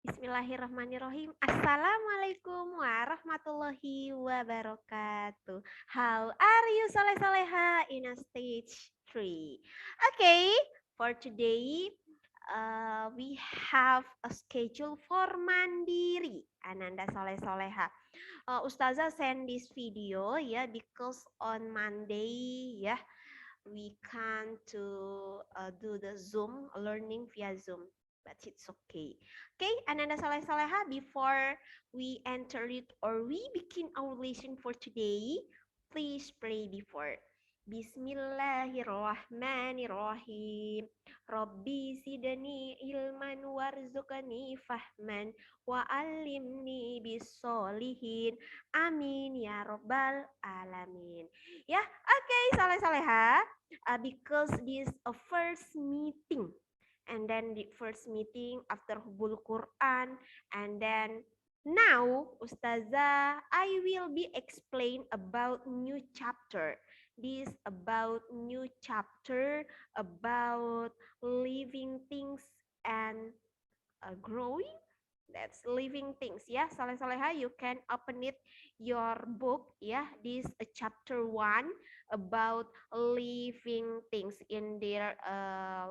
Bismillahirrahmanirrahim. Assalamualaikum warahmatullahi wabarakatuh. How are you, Soleh Soleha, in a stage 3? Okay, for today, we have a schedule for Mandiri. Ananda Soleh Soleha. Ustazah send this video ya because on Monday ya we can to do the Zoom learning via Zoom, but it's okay. Okay, Ananda Saleh Saleha, before we enter it or we begin our lesson for today, please pray before. Bismillahirrahmanirrahim. Rabbi zidni ilman warzuqni fahman wa alimni bisolihin. Amin ya robbal alamin. Ya, okay, Saleh Saleha. Because this a first meeting, and then the first meeting after Hubul Quran, and then now Ustazah I will be explain about new chapter. This about new chapter about living things and growing. That's living things. Yeah, Saleh Saleha, you can open it your book. Yeah, this chapter 1 about living things. In their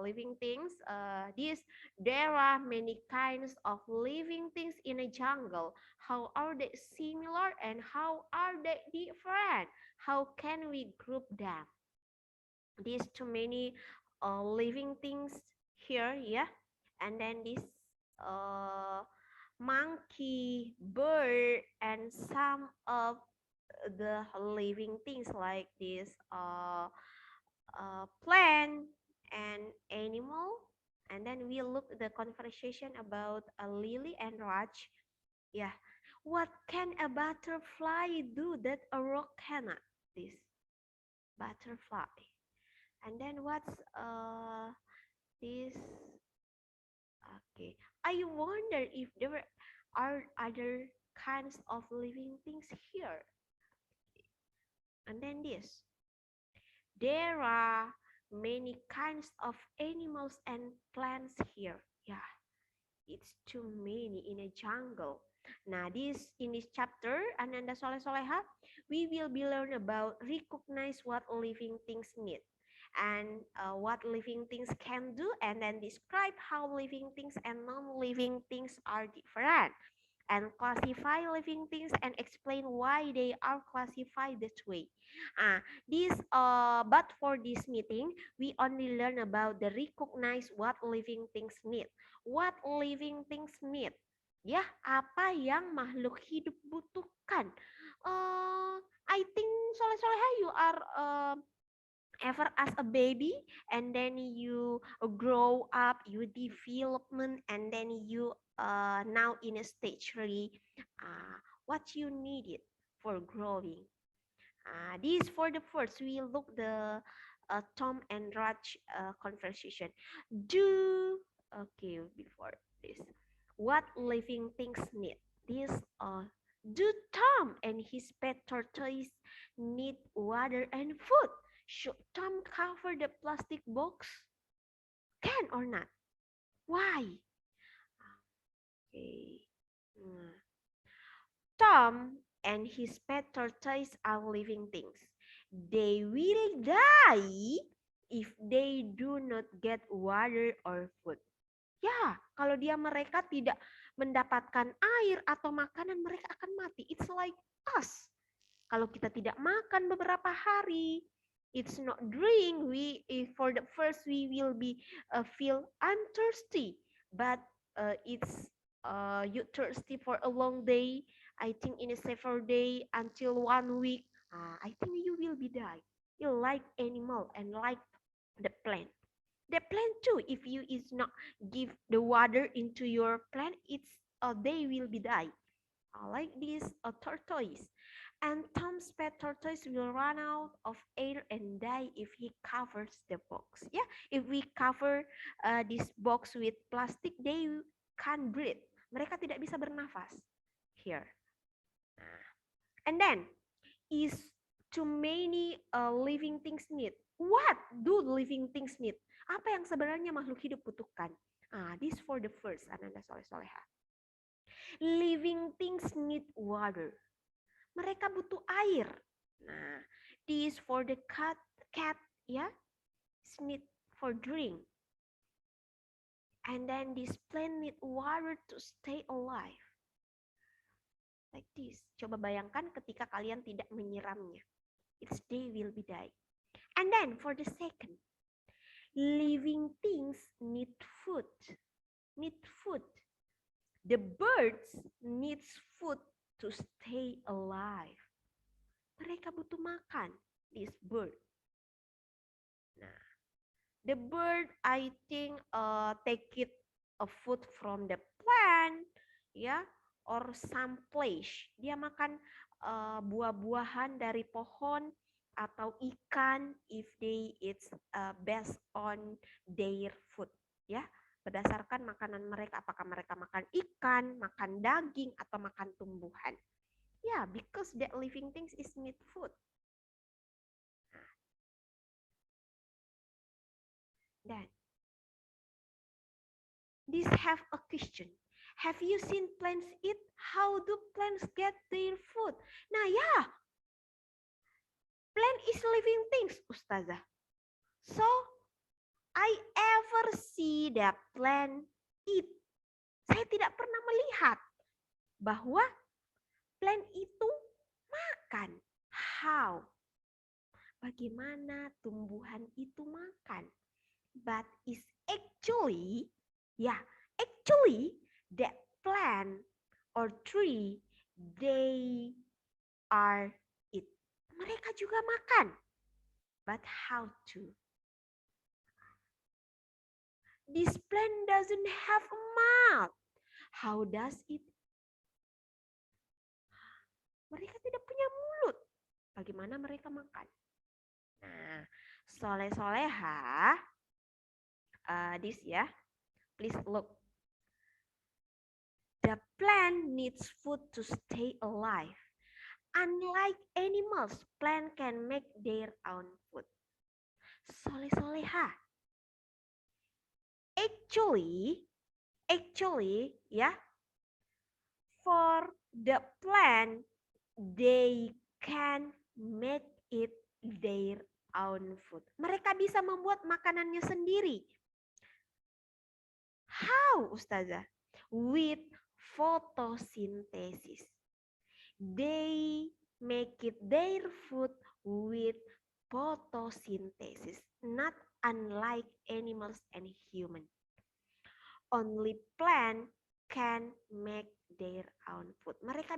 living things, this there are many kinds of living things in a jungle. How are they similar and how are they different? How can we group them? These too many living things here. Yeah, and then this uh, monkey, bird, and some of the living things like this plant and animal. And then we look the conversation about a lily and Raj. Yeah, what can a butterfly do that a rock cannot? This butterfly. And then what's this? Okay, I wonder if there are other kinds of living things here. And then this, there are many kinds of animals and plants here. Yeah, it's too many in a jungle. Now, this in this chapter, Ananda Soleh Soleha, we will be learn about recognize what living things need and what living things can do, and then describe how living things and non-living things are different, and classify living things and explain why they are classified that way. But for this meeting, we only learn about the recognize what living things need. What living things need? Ya, apa yang makhluk hidup butuhkan? I think Soleh Soleha, you are ever as a baby, and then you grow up, you development, and then you now in a stage 3, what you needed for growing. This for the first, we look the Tom and Raj conversation. Do okay before this, what living things need? This do Tom and his pet tortoise need water and food? Should Tom cover the plastic box? Can or not? Why? Okay. Tom and his pet tortoise are living things. They will die if they do not get water or food. Ya, kalau mereka tidak mendapatkan air atau makanan, mereka akan mati. It's like us. Kalau kita tidak makan beberapa hari, it's not drink. For the first we will be feel unthirsty, but it's you thirsty for a long day. I think in a several day until 1 week. I think you will be die. You like animal and like the plant. The plant too. If you is not give the water into your plant, it's they will be die. Like this, a tortoise. And Tom's pet tortoise will run out of air and die if he covers the box. Yeah, if we cover this box with plastic, they can't breathe. Mereka tidak bisa bernafas. Here. And then, is too many living things need? What do living things need? Apa yang sebenarnya makhluk hidup butuhkan? This for the first, Ananda Soleh Soleha. Living things need water. Mereka butuh air. Nah, this for the cat, ya, need for drink. And then this plant need water to stay alive. Like this. Coba bayangkan ketika kalian tidak menyiramnya. Its day will be die. And then for the second, living things need food. Need food. The birds needs food to stay alive. Mereka butuh makan, this bird. Nah, the bird I think take it a food from the plant, ya, or some place. Dia makan buah-buahan dari pohon atau ikan if they eat based on their food, ya. Berdasarkan makanan mereka, apakah mereka makan ikan, makan daging, atau makan tumbuhan. Ya, because that living things is need food. Dan this have a question. Have you seen plants eat? How do plants get their food? Nah ya, plant is living things, Ustazah. So, I ever see that plant eat. Saya tidak pernah melihat bahwa plant itu makan. How? Bagaimana tumbuhan itu makan? But is actually, actually that plant or tree, they are eat. Mereka juga makan. But how to? This plant doesn't have a mouth. How does it? Mereka tidak punya mulut. Bagaimana mereka makan? Nah, soleh-soleha, this ya, please look. The plant needs food to stay alive. Unlike animals, plant can make their own food. Soleh-soleha. Actually, ya, for the plant, they can make it their own food. Mereka bisa membuat makanannya sendiri. How, Ustazah? With photosynthesis. They make it their food with photosynthesis, not unlike animals and humans. Only plant can make their own food. Mereka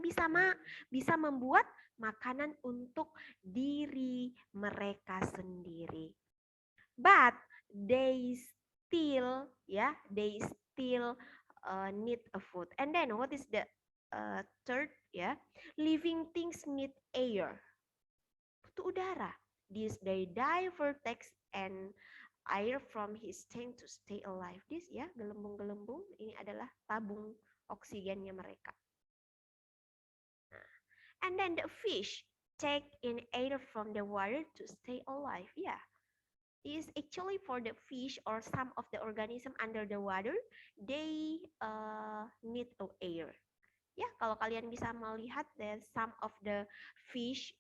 bisa membuat makanan untuk diri mereka sendiri. But they still need a food. And then what is the third, ya? Living things need air. Butuh udara. They divert text and air from his tank to stay alive. This ya, gelembung-gelembung ini adalah tabung oksigennya mereka. And then the fish take in air from the water to stay alive. Yeah, is actually for the fish or some of the organism under the water, they need air. Ya, kalau kalian bisa melihat that some of the fish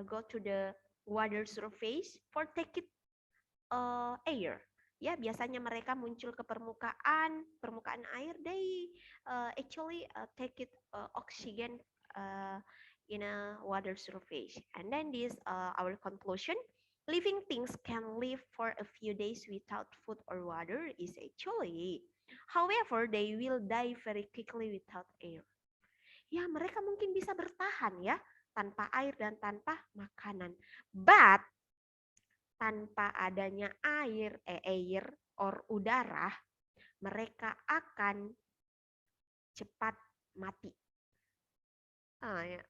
go to the water surface for take it air. Ya, biasanya mereka muncul ke permukaan air. They actually take it oxygen in a water surface. And then this our conclusion. Living things can live for a few days without food or water is actually. However, they will die very quickly without air. Ya, mereka mungkin bisa bertahan ya tanpa air dan tanpa makanan. But tanpa adanya air or udara, mereka akan cepat mati. Ya.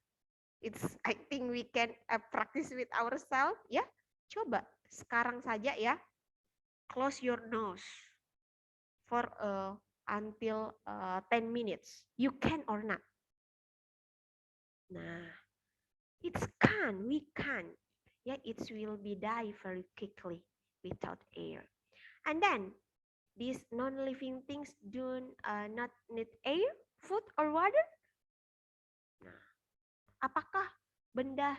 I think we can practice with ourselves ya. Coba sekarang saja ya. Close your nose for until 10 minutes. You can or not? Nah, we can. Yeah, it will be die very quickly without air. And then these non-living things do not need air, food, or water? Nah, apakah benda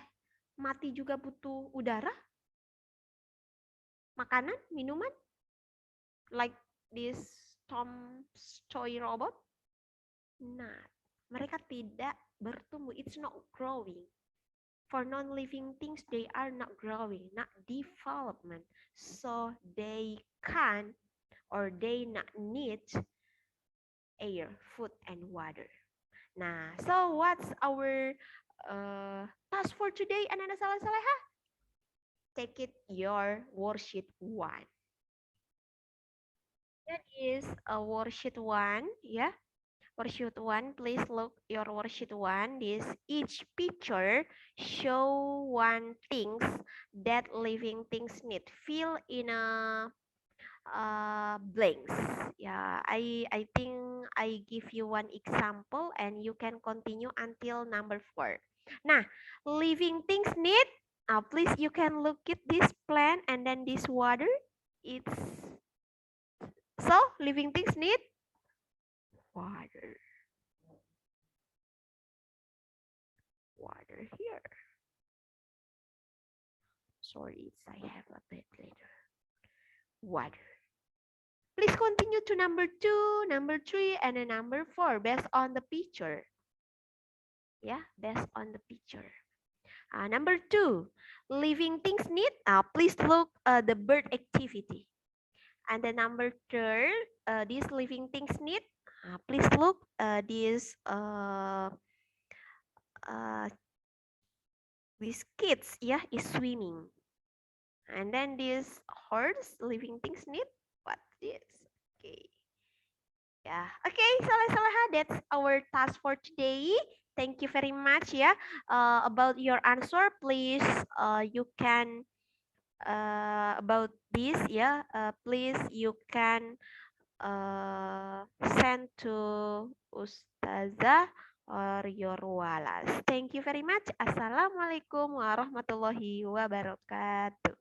mati juga butuh udara, makanan, minuman, like this Tom's toy robot? Nah, mereka tidak bertumbuh. It's not growing. For non-living things, they are not growing, not development. So they can or they not need air, food, and water. Nah, so what's our task for today, anak-anak saleh-saleha? Take it your worksheet 1. That is a worksheet 1, yeah. Worksheet 1, please look your worksheet 1. This each picture show one things that living things need. Fill in a blanks. Yeah, I think I give you one example and you can continue until number 4. Nah, living things need. Please you can look at this plant and then this water. It's so living things need water. Water here. Sorry, I have a bit later. Water. Please continue to number 2, number 3, and then number 4 based on the picture. Yeah, based on the picture. Number 2, living things need. Please look the bird activity. And the number 3, these living things need. Please look these kids, yeah, is swimming. And then this horse living things need. What is? Okay. Yeah. Okay, Saleh-Saleha, that's our task for today. Thank you very much. Yeah. About your answer, please. You can about this. Yeah. Please you can send to Ustazah or your walas. Thank you very much. Assalamualaikum warahmatullahi wabarakatuh.